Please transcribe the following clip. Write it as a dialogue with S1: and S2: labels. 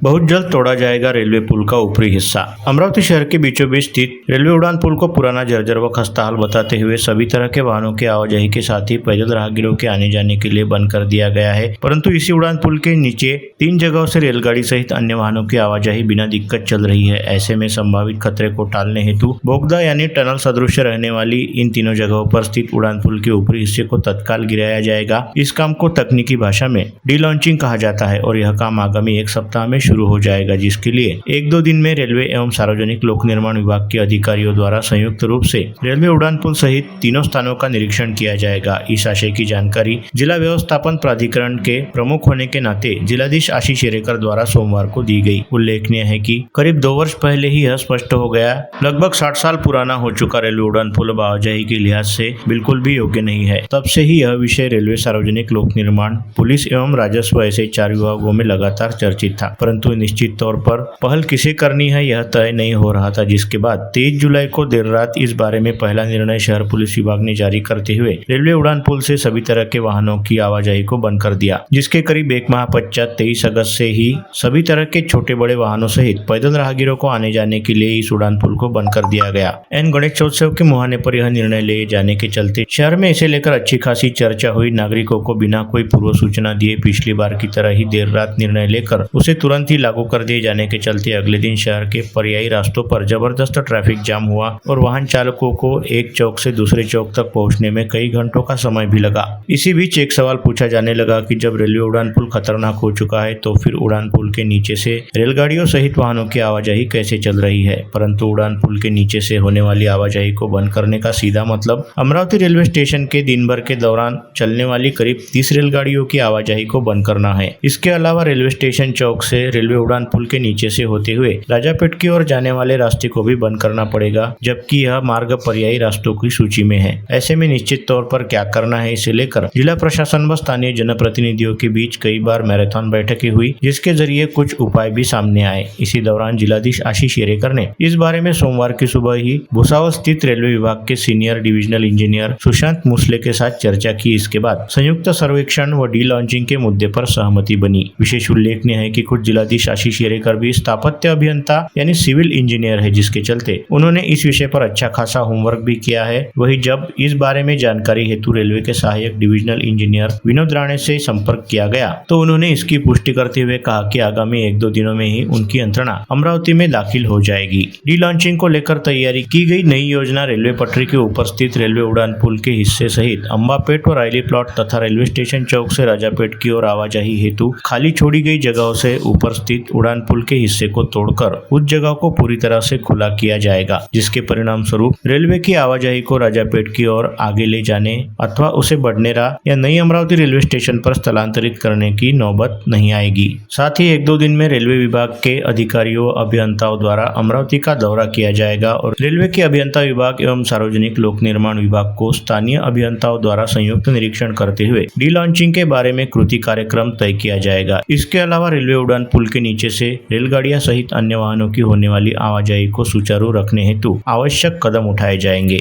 S1: बहुत जल्द तोड़ा जाएगा रेलवे पुल का ऊपरी हिस्सा। अमरावती शहर के बीचों बीच स्थित रेलवे उड़ान पुल को पुराना जर्जर व खस्ताहाल बताते हुए सभी तरह के वाहनों की आवाजाही के साथ ही पैदल राहगीरों के आने जाने के लिए बंद कर दिया गया है। परंतु इसी उड़ान पुल के नीचे 3 जगहों से रेलगाड़ी सहित अन्य वाहनों की आवाजाही बिना दिक्कत चल रही है। ऐसे में संभावित खतरे को टालने हेतु बोगदा यानी टनल सदृश रहने वाली इन तीनों जगहों पर स्थित उड़ान पुल के ऊपरी हिस्से को तत्काल गिराया जाएगा। इस काम को तकनीकी भाषा में डी लॉन्चिंग कहा जाता है और यह काम आगामी 1 सप्ताह में शुरू हो जाएगा, जिसके लिए 1-2 दिन में रेलवे एवं सार्वजनिक लोक निर्माण विभाग के अधिकारियों द्वारा संयुक्त रूप से रेलवे उड़ान पुल सहित तीनों स्थानों का निरीक्षण किया जाएगा। इस आशय की जानकारी जिला व्यवस्थापन प्राधिकरण के प्रमुख होने के नाते जिलाधीश आशीष शेरेकर द्वारा सोमवार को दी गई। उल्लेखनीय है कि करीब 2 वर्ष पहले ही यह स्पष्ट हो गया, लगभग 60 साल पुराना हो चुका रेलवे उड़ान पुल अब आवाजाही के लिहाज से बिल्कुल भी योग्य नहीं है। तब से ही यह विषय रेलवे, सार्वजनिक लोक निर्माण, पुलिस एवं राजस्व ऐसे 4 विभागों में लगातार चर्चित था, परंतु निश्चित तौर पर पहल किसे करनी है यह तय नहीं हो रहा था। जिसके बाद 23 जुलाई को देर रात इस बारे में पहला निर्णय शहर पुलिस विभाग ने जारी करते हुए रेलवे उड़ान पुल से सभी तरह के वाहनों की आवाजाही को बंद कर दिया, जिसके करीब 1 माह पश्चात 23 अगस्त से ही सभी तरह के छोटे बड़े वाहनों सहित पैदल राहगीरों को आने जाने के लिए इस उड़ान पुल को बंद कर दिया गया। एन गणेशोत्सव के मुहाने पर यह निर्णय लिए जाने के चलते शहर में इसे लेकर अच्छी खासी चर्चा हुई। नागरिकों को बिना कोई पूर्व सूचना दिए पिछली बार की तरह ही देर रात निर्णय लेकर उसे तुरंत ही लागू कर दिए जाने के चलते अगले दिन शहर के पर्यायी रास्तों पर जबरदस्त ट्रैफिक जाम हुआ और वाहन चालकों को एक चौक से दूसरे चौक तक पहुंचने में कई घंटों का समय भी लगा। इसी बीच एक सवाल पूछा जाने लगा कि जब रेलवे उड़ान पुल खतरनाक हो चुका है तो फिर उड़ान पुल के नीचे से रेलगाड़ियों सहित वाहनों की आवाजाही कैसे चल रही है। परंतु उड़ान पुल के नीचे से होने वाली आवाजाही को बंद करने का सीधा मतलब अमरावती रेलवे स्टेशन के दिन भर के दौरान चलने वाली करीब 30 रेलगाड़ियों की आवाजाही को बंद करना है। इसके अलावा रेलवे स्टेशन चौक से रेलवे उड़ान पुल के नीचे से होते हुए राजापेट की ओर जाने वाले रास्ते को भी बंद करना पड़ेगा, जबकि यह मार्ग पर्यायी रास्तों की सूची में है। ऐसे में निश्चित तौर पर क्या करना है इसे लेकर जिला प्रशासन व स्थानीय जनप्रतिनिधियों के बीच कई बार मैराथन बैठकें हुई, जिसके जरिए कुछ उपाय भी सामने आए। इसी दौरान जिलाधीश आशीष शेरेकर ने इस बारे में सोमवार की सुबह ही भुसावल स्थित रेलवे विभाग के सीनियर डिविजनल इंजीनियर सुशांत मुसले के साथ चर्चा की। इसके बाद संयुक्त सर्वेक्षण व डी लॉन्चिंग के मुद्दे पर सहमति बनी। विशेष उल्लेखनीय है कि खुद जिलाधीश आशीष शेरेकर भी स्थापत्य अभियंता यानी सिविल इंजीनियर है, जिसके चलते उन्होंने इस विषय पर अच्छा खासा होमवर्क भी किया है। वही जब इस बारे में जानकारी हेतु रेलवे के सहायक डिविजनल इंजीनियर विनोद राणे से संपर्क किया गया तो उन्होंने इसकी पुष्टि करते हुए कहा कि आगामी 1-2 दिनों में ही उनकी यंत्रणा अमरावती में दाखिल हो जाएगी। डी लॉन्चिंग को लेकर तैयारी की गई नई योजना रेलवे पटरी के ऊपर स्थित रेलवे उड़ान पुल के हिस्से सहित अंबापेट व रायली प्लॉट तथा रेलवे स्टेशन चौक से राजापेट की ओर आवाजाही हेतु खाली छोड़ी गई जगहों से ऊपर स्थित उड़ान पुल के हिस्से को तोड़कर उस जगह को पूरी तरह से खुला किया जाएगा, जिसके परिणाम स्वरूप रेलवे की आवाजाही को राजापेट की ओर आगे ले जाने अथवा उसे बडनेरा या नई अमरावती रेलवे स्टेशन पर स्थलांतरित करने की नौबत नहीं आएगी। साथ ही 1-2 दिन में रेलवे विभाग के अधिकारियों अभियंताओं द्वारा अमरावती का दौरा किया जाएगा और रेलवे के अभियंता विभाग एवं सार्वजनिक लोक निर्माण विभाग को स्थानीय अभियंताओं द्वारा संयुक्त निरीक्षण करते हुए डी लॉन्चिंग के बारे में कृति कार्यक्रम तय किया जाएगा। इसके अलावा रेलवे उड़ान पुल के नीचे से रेलगाड़ियां सहित अन्य वाहनों की होने वाली आवाजाही को सुचारू रखने हेतु आवश्यक कदम उठाए जाएंगे।